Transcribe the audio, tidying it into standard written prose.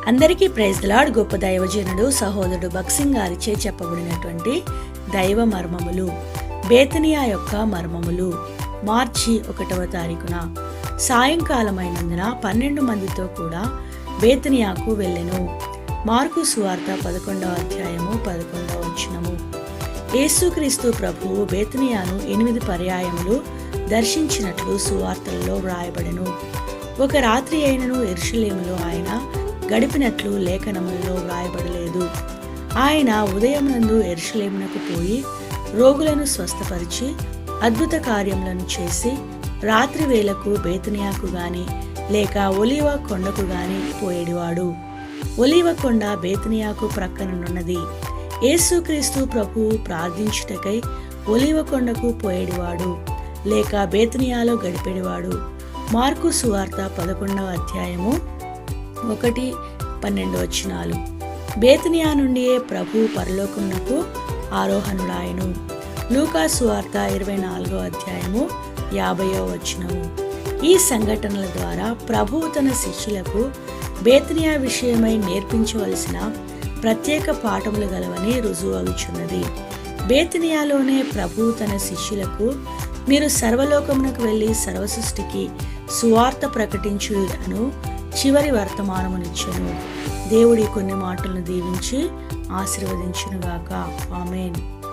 అందరికీ praise the lord. గొప్ప దైవజనుడు సహోదరుడు భక్సింగ్ గారిచే చెప్పబడినటువంటి దైవ మర్మములు, బేతనియా యొక్క మర్మములు. మార్చి 1వ తారీఖున సాయంకాలమైనందున 12 మందితో కూడా బేతనియాకు వెళ్ళెను. మార్కు సువార్త 11వ అధ్యాయము 11వ వచనము. యేసుక్రీస్తు ప్రభువు బేతనియాను 8 పర్యాయములు దర్శించినట్లు సువార్తలలో వ్రాయబడెను. ఒక రాత్రి అయినను యెరూషలేములో ఆయన గడిపినట్లు లేఖనములలో వ్రాయబడలేదు. ఆయన ఉదయమునందు యెరూషలేమునకు పోయి రోగులను స్వస్థపరిచి అద్భుత కార్యములను చేసి రాత్రి వేళకు బేతనియాకు గాని లేక ఒలీవ కొండకు గాని పోయేడివాడు. ఒలీవ కొండ బేతనియాకు ప్రక్కననున్నది. యేసుక్రీస్తు ప్రభువు ప్రార్థించుటకై ఒలీవ కొండకు పోయేడివాడు లేక బేతనియాలో గడిపేడివాడు. మార్కు సువార్త 11వ అధ్యాయము 1-12 వచనాలు. బేతనియా నుండియే ప్రభు పరలోకమునకు ఆరోహణుడాయను. లూకా సువార్త 24వ అధ్యాయము 50వ వచనము. ఈ సంఘటనల ద్వారా ప్రభువు తన శిష్యులకు బేతనియా విషయమై నేర్పించవలసిన ప్రత్యేక పాఠములు గలవని రుజువు అవుచున్నది. బేతనియాలోనే ప్రభువు తన శిష్యులకు మీరు సర్వలోకమునకు వెళ్ళి సర్వసృష్టికి సువార్త ప్రకటించు అను చివరి వర్తమానమునిచ్చెను. దేవుడి కొన్ని మాటలను దీవించి ఆశీర్వదించునుగాక. ఆమేన్.